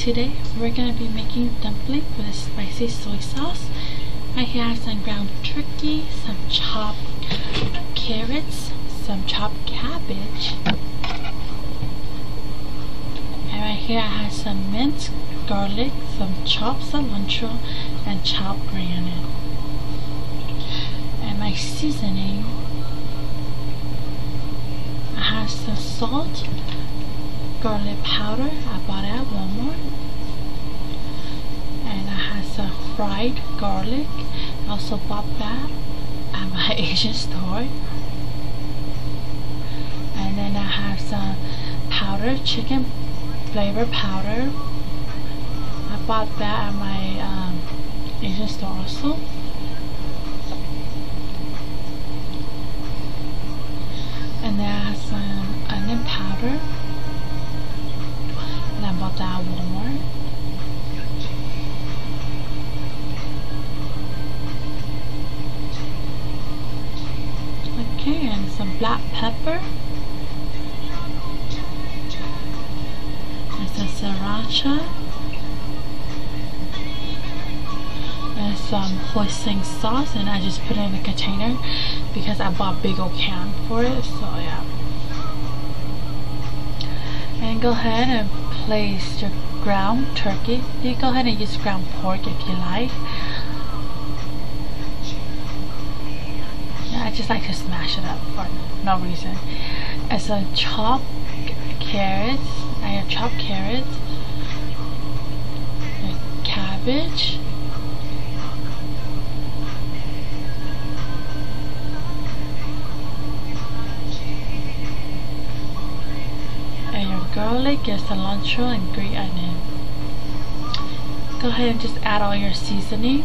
today we're gonna be making dumpling with a spicy soy sauce. I have some ground turkey, some chopped carrots, some chopped cabbage, and right here I have some minced garlic, some chopped cilantro, and chopped granite. And my seasoning, I have some salt, garlic powder, I bought it at Walmart, and I have some fried garlic, I also bought that at my Asian store. And then I have some powdered chicken flavor powder, I bought that at my Asian store also. And then I have some onion powder, and I bought that at Walmart. Okay, and some black pepper, and some sriracha, and some hoisin sauce, and I just put it in a container because I bought a big old can for it, so yeah. And go ahead and place your ground turkey. You go ahead and use ground pork if you like. Yeah, I just like to smash it up for no reason. And some chopped carrots. I have chopped carrots, and cabbage, and your garlic, your cilantro, and green onion. Go ahead and just add all your seasoning.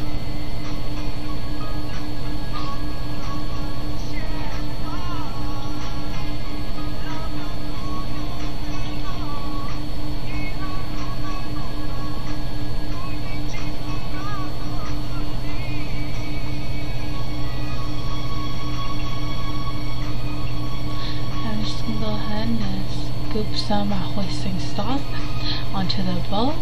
Go ahead and scoop some hoisin sauce onto the bowl.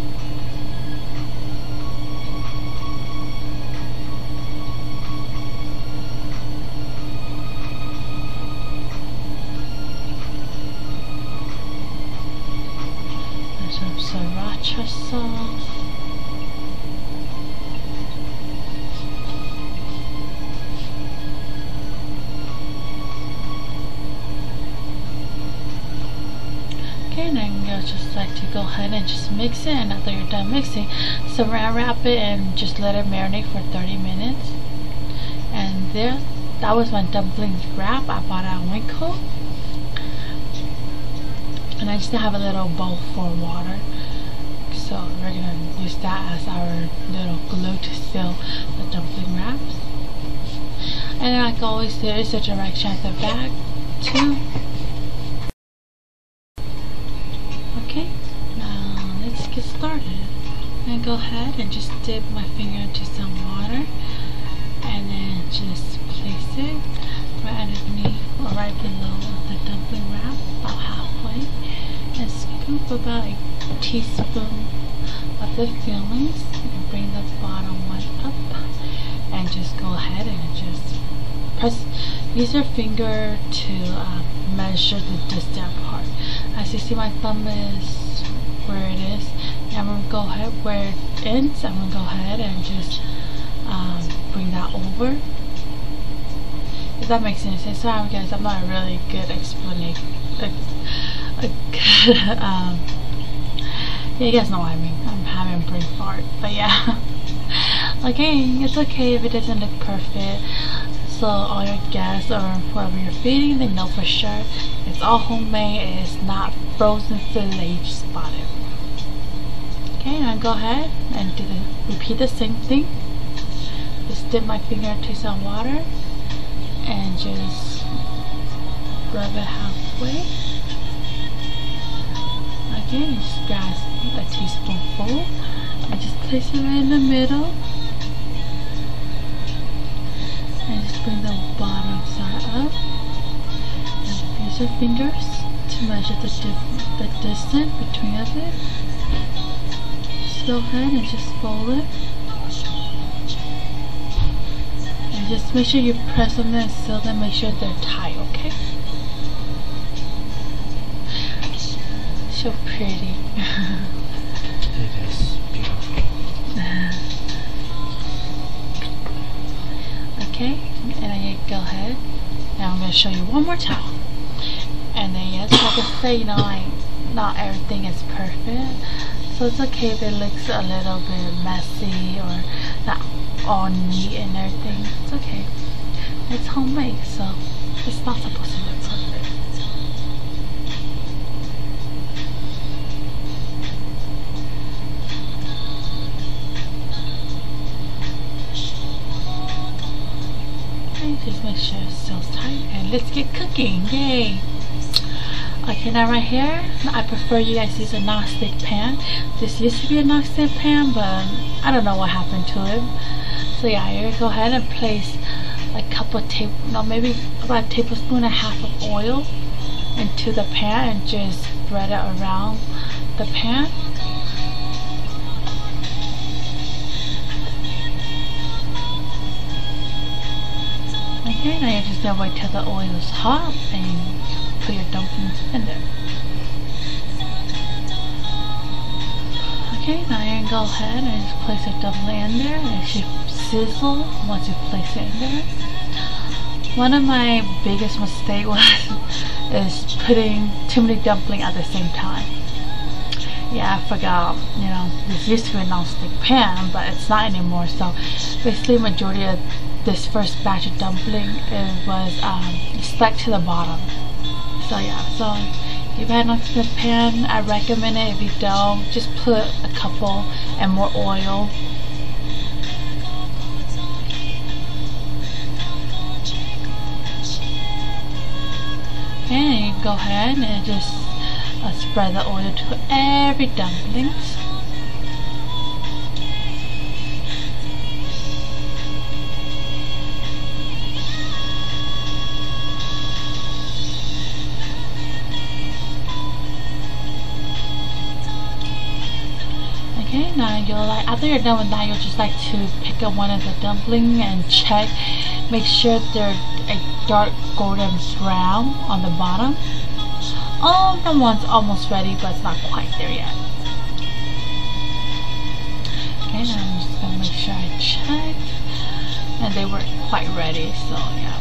And some sriracha sauce. And then you'll just like to go ahead and just mix it, and after you're done mixing, saran wrap it and just let it marinate for 30 minutes. And there, that was my dumplings wrap I bought at Winco. And I just have a little bowl for water, so we're gonna use that as our little glue to seal the dumpling wraps. And then like always, there is a direction at the back too. Okay, now let's get started. I'm gonna go ahead and just dip my finger into some water, and then just place it right underneath or right below the dumpling wrap, about halfway, and scoop about a teaspoon of the fillings and bring the bottom one up, and just go ahead and just press, use your finger to measure the distant part. As you see, my thumb is where it is, and I'm going to go ahead where it ends. I'm going to go ahead and just bring that over, if that makes any sense. Sorry guys, I'm not a really good explanation. Yeah, you guys know what I mean. I'm having a brain fart, but yeah. Okay, it's okay if it doesn't look perfect. So all your guests or whoever you're feeding, they know for sure it's all homemade. It's not frozen filet you just bought it. Okay, now go ahead and repeat the same thing. Just dip my finger into some water and just rub it halfway. Again, just grasp a teaspoonful and just place it right in the middle. And just bring the bottom side up, and use your fingers to measure the distance between of it. just go ahead and just fold it. And just make sure you press them and seal them, make sure they're tight, okay? So pretty. It is beautiful. Okay, and then you go ahead. Now I'm going to show you one more time. And then yes, like I say, you know, like not everything is perfect. So it's okay if it looks a little bit messy or not all neat and everything. It's okay. It's homemade, so it's not supposed to look perfect. Just make sure it seals tight and let's get cooking. Yay! Okay, now right here, I prefer you guys use a non-stick pan. This used to be a non-stick pan, but I don't know what happened to it. So yeah, you're gonna go ahead and place a couple maybe about a tablespoon and a half of oil into the pan and just spread it around the pan. Okay, now you're just gonna wait till the oil is hot and put your dumplings in there. Okay, now you're gonna go ahead and just place your dumpling in there and it should sizzle once you place it in there. One of my biggest mistakes is putting too many dumplings at the same time. Yeah, I forgot, you know, this used to be a non-stick pan, but it's not anymore. So basically majority of this first batch of dumpling, it was stuck to the bottom. So yeah, so if you have a non-stick pan, I recommend it. If you don't, just put a couple and more oil. And you go ahead and just spread the oil to every dumplings. Okay, now you'll after you're done with that, you'll just like to pick up one of the dumplings and check, make sure they're a dark golden brown on the bottom. All of the one's almost ready, but it's not quite there yet. Okay, now I'm just gonna make sure I check, and they weren't quite ready, so yeah.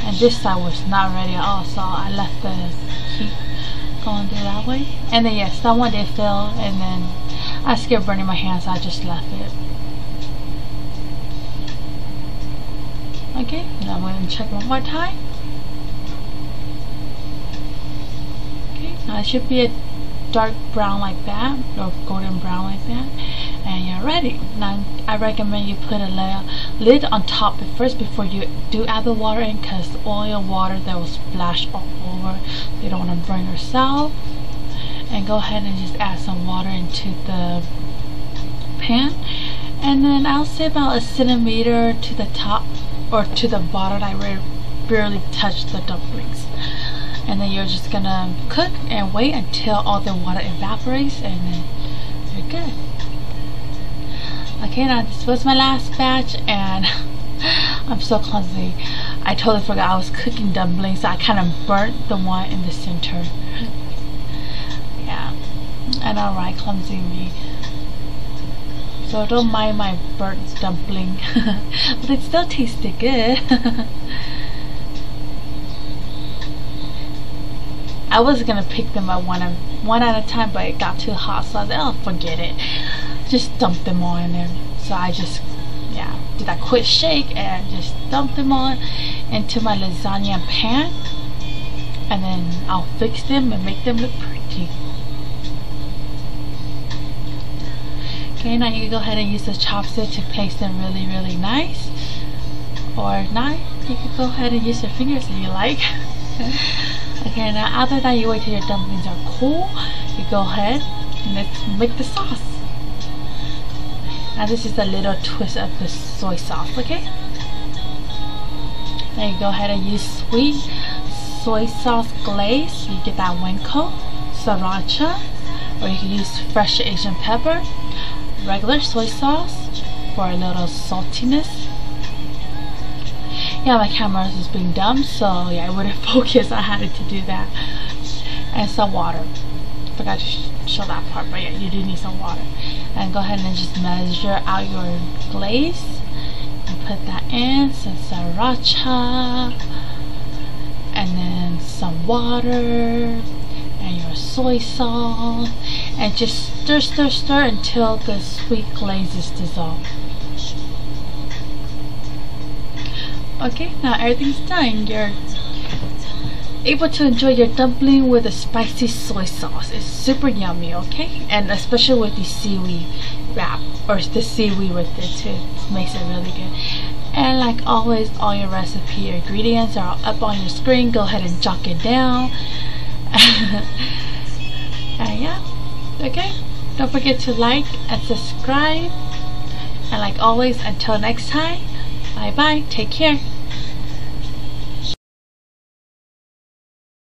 And this side was not ready at all, so I left the heat going through that way. And then yes, that one did fill, and then I scared burning my hands, so I just left it. Okay, now I'm going to check one more time. Okay, now it should be a dark brown like that, or golden brown like that, and you're ready. Now I recommend you put a lid on top first before you do add the water in, because oil water that will splash all over. You don't want to burn yourself. And go ahead and just add some water into the pan, and then I'll say about a centimeter to the top or to the bottom. I barely touch the dumplings. And then you're just gonna cook and wait until all the water evaporates, and then you're good. Okay, now this was my last batch, and I'm so clumsy. I totally forgot I was cooking dumplings, so I kind of burnt the one in the center. Yeah, and alright, clumsy me. So don't mind my burnt dumpling, but it still tasted good. I was gonna pick them at one at a time, but it got too hot, so I was like, oh, forget it. Just dump them all in there. So I just, yeah, did that quick shake and just dump them all into my lasagna pan, and then I'll fix them and make them look pretty. Okay, now you can go ahead and use the chopstick to place them really, really nice. Or not, you can go ahead and use your fingers if you like. Okay, now after that, you wait till your dumplings are cool. You go ahead and let's make the sauce. Now this is a little twist of the soy sauce, okay? Now you go ahead and use sweet soy sauce glaze. You get that one coat. sriracha, or you can use fresh Asian pepper, regular soy sauce for a little saltiness. Yeah, my camera is being dumb, so yeah, I wouldn't focus. I had to do that. And some water. Forgot to show that part, but yeah, you do need some water. And go ahead and just measure out your glaze and put that in. Some sriracha, and then some water, and your soy sauce, and just stir until the sweet glaze is dissolved. Okay, now everything's done. You're able to enjoy your dumpling with a spicy soy sauce. It's super yummy, okay? And especially with the seaweed wrap, or the seaweed with it too. It makes it really good. And like always, all your recipe ingredients are up on your screen. Go ahead and jot it down. And yeah, okay? Don't forget to like and subscribe. And like always, until next time, bye bye, take care.